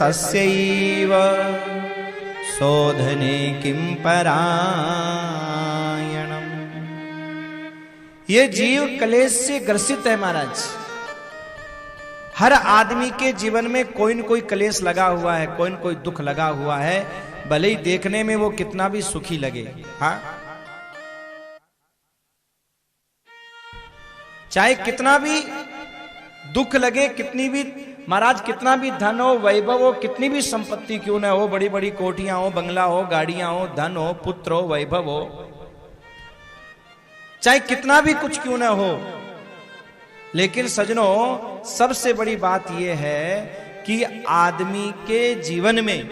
तस्यैव शोधने किं परायणम। ये जीव कलेश से ग्रसित है महाराज। हर आदमी के जीवन में कोई न कोई कलेश लगा हुआ है, कोई न कोई दुख लगा हुआ है, भले ही देखने में वो कितना भी सुखी लगे। हाँ, चाहे कितना भी दुख लगे, कितनी भी महाराज कितना भी धन हो, वैभव हो, कितनी भी संपत्ति क्यों ना हो, बड़ी बड़ी कोठियां हो, बंगला हो, गाड़ियां हो, धन हो, पुत्र हो, वैभव हो, चाहे कितना भी कुछ क्यों ना हो, लेकिन सजनों सबसे बड़ी बात यह है कि आदमी के जीवन में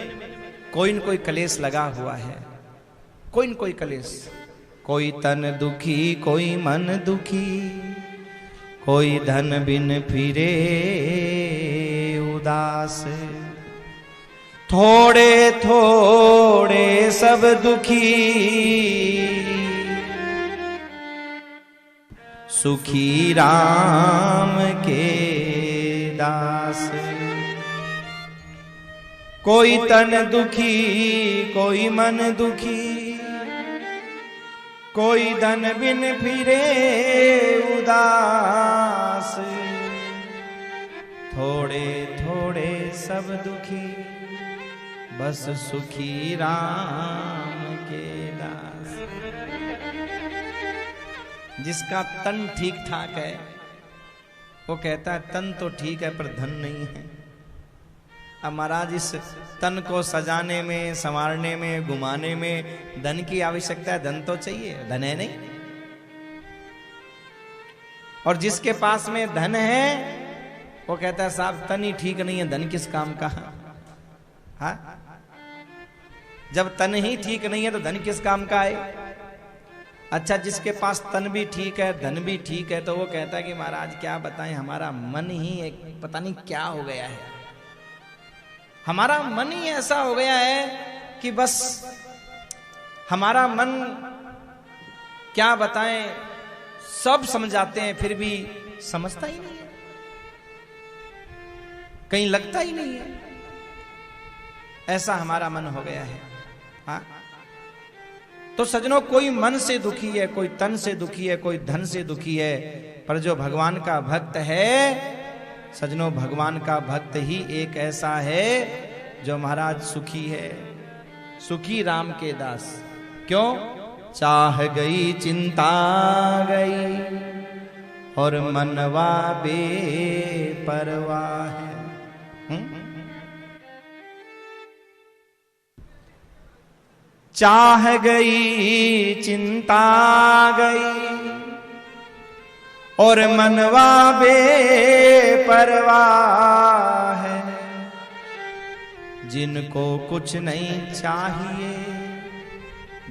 कोई न कोई कलेश लगा हुआ है, कोई न कोई कलेश। कोई तन दुखी, कोई मन दुखी, कोई धन बिन फिरे उदास, थोड़े थोड़े सब दुखी, सुखी राम के दास। कोई तन दुखी, कोई मन दुखी, कोई धन बिन फिरे उदास, थोड़े थोड़े सब दुखी, बस सुखी राम के दास। जिसका तन ठीक ठाक है वो कहता है तन तो ठीक है पर धन नहीं है। अब महाराज इस तन को सजाने में, संवारने में, घुमाने में धन की आवश्यकता है, धन तो चाहिए, धन है नहीं। और जिसके पास में धन है वो कहता है साहब तन ही ठीक नहीं है, धन किस काम का। हाँ, जब तन ही ठीक नहीं है तो धन किस काम का है। अच्छा, जिसके पास तन भी ठीक है, धन भी ठीक है, तो वो कहता है कि महाराज क्या बताएं, हमारा मन ही एक पता नहीं क्या हो गया है, हमारा मन ही ऐसा हो गया है कि बस हमारा मन क्या बताएं, सब समझाते हैं फिर भी समझता ही नहीं है, कहीं लगता ही नहीं है, ऐसा हमारा मन हो गया है। हाँ, तो सजनों कोई मन से दुखी है, कोई तन से दुखी है, कोई धन से दुखी है, पर जो भगवान का भक्त है सजनों, भगवान का भक्त ही एक ऐसा है जो महाराज सुखी है, सुखी राम के दास। क्यों? चाह गई चिंता गई और मनवा बेपरवाह है। चाह गई चिंता गई और मनवा बेपरवाह है, जिनको कुछ नहीं चाहिए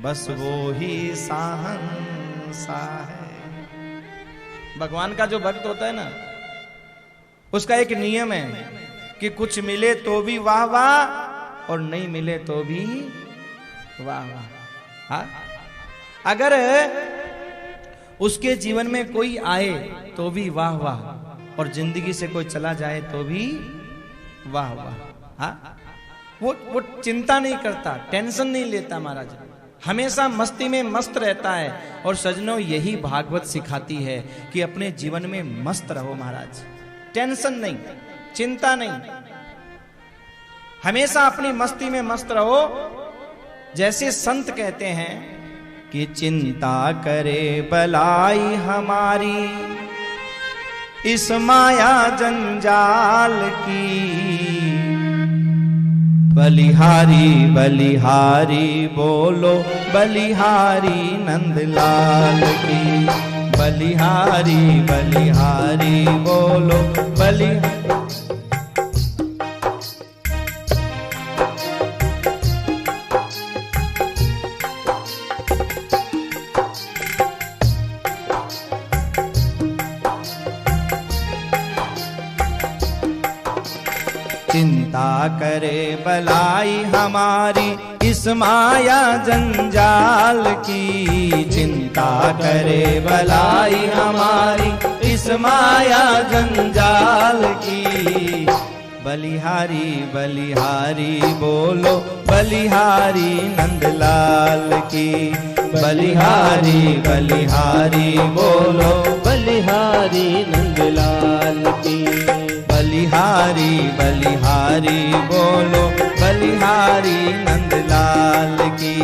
बस वो ही शहंशाह है। भगवान का जो भक्त होता है ना, उसका एक नियम है कि कुछ मिले तो भी वाह वाह और नहीं मिले तो भी वाह वाह। हाँ, अगर उसके जीवन में कोई आए तो भी वाह वाह और जिंदगी से कोई चला जाए तो भी वाह वाह। हाँ, वो चिंता नहीं करता, टेंशन नहीं लेता महाराज, हमेशा मस्ती में मस्त रहता है। और सजनों यही भागवत सिखाती है कि अपने जीवन में मस्त रहो महाराज, टेंशन नहीं, चिंता नहीं, हमेशा अपनी मस्ती में मस्त रहो। जैसे संत कहते हैं कि चिंता करे बलाई हमारी इस माया जंजाल की, बलिहारी बलिहारी बोलो बलिहारी नंदलाल की, बलिहारी बलिहारी बोलो बलिहारी। चिंता करे बलाई हमारी इस माया जंजाल की, चिंता करे बलाई हमारी इस माया जंजाल की, बलिहारी बलिहारी बोलो बलिहारी नंदलाल की। बलिहारी बलिहारी बोलो बलिहारी नंदलाल की। बलिहारी बलिहारी बोलो बलिहारी नंदलाल की।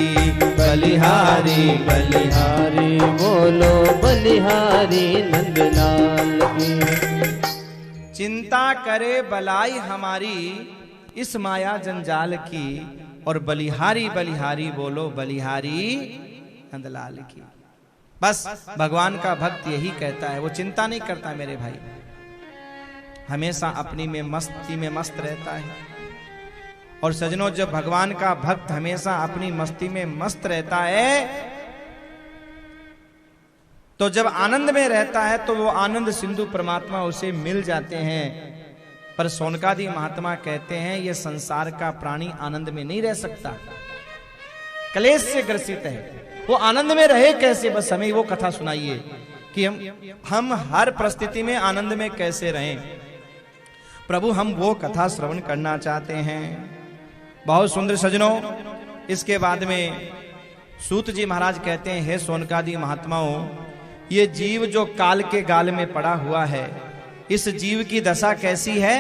बलिहारी बलिहारी बोलो बलिहारी नंदलाल की। चिंता करे बलाई हमारी इस माया जंजाल की, और बलिहारी बलिहारी बोलो बलिहारी नंदलाल की। बस भगवान का भक्त यही कहता है, वो चिंता नहीं करता मेरे भाई, हमेशा अपनी में मस्ती में मस्त रहता है। और सजनों, जब भगवान का भक्त हमेशा अपनी मस्ती में मस्त रहता है, तो जब आनंद में रहता है तो वो आनंद सिंधु परमात्मा उसे मिल जाते हैं। पर सोनकादि महात्मा कहते हैं ये संसार का प्राणी आनंद में नहीं रह सकता, क्लेश से ग्रसित है। वो आनंद में रहे कैसे, बस हमें वो कथा सुनाइए कि हम हर परिस्थिति में आनंद में कैसे रहें। प्रभु हम वो कथा श्रवण करना चाहते हैं। बहुत सुंदर सजनों। इसके बाद में सूत जी महाराज कहते हैं, हे सोनकादि महात्माओं, ये जीव जो काल के गाल में पड़ा हुआ है, इस जीव की दशा कैसी है।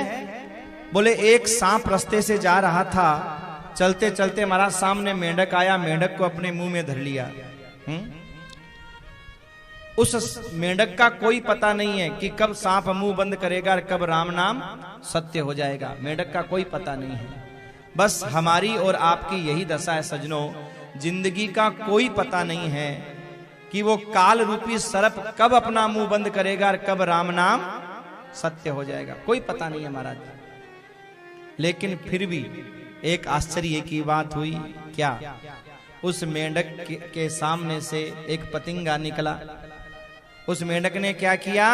बोले एक सांप रास्ते से जा रहा था, चलते चलते महाराज सामने मेंढक आया, मेंढक को अपने मुंह में धर लिया। उस मेंढक का कोई पता नहीं है कि कब सांप मुंह बंद करेगा और कब राम नाम सत्य हो जाएगा। मेंढक का कोई पता नहीं है। बस हमारी और आपकी यही दशा है सजनों। जिंदगी का कोई पता नहीं है कि वो काल रूपी सर्प कब अपना मुंह बंद करेगा और कब राम नाम सत्य हो जाएगा, कोई पता नहीं है महाराज। लेकिन फिर भी एक आश्चर्य की बात हुई। क्या? उस मेंढक के सामने से एक पतिंगा निकला। उस मेंढक ने क्या किया,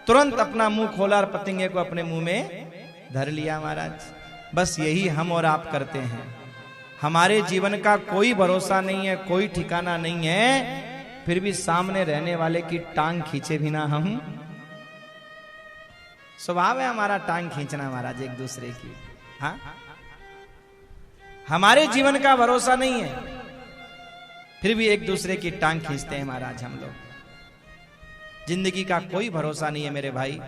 तुरंत अपना मुंह खोला और पतिंगे को अपने मुंह में धर लिया महाराज। बस यही हम और आप करते हैं। हमारे जीवन का कोई भरोसा नहीं है, कोई ठिकाना नहीं है, फिर भी सामने रहने वाले की टांग खींचे बिना हम, स्वभाव है हमारा टांग खींचना महाराज एक दूसरे की। हाँ, हमारे जीवन का भरोसा नहीं है, फिर भी एक दूसरे की टांग खींचते हैं महाराज हम लोग। जिंदगी का कोई भरोसा नहीं है मेरे भाई।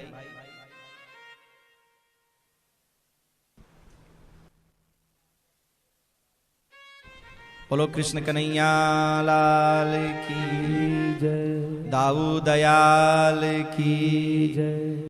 बोलो कृष्ण कन्हैया लाल की जय, दाऊ दयाल की जय।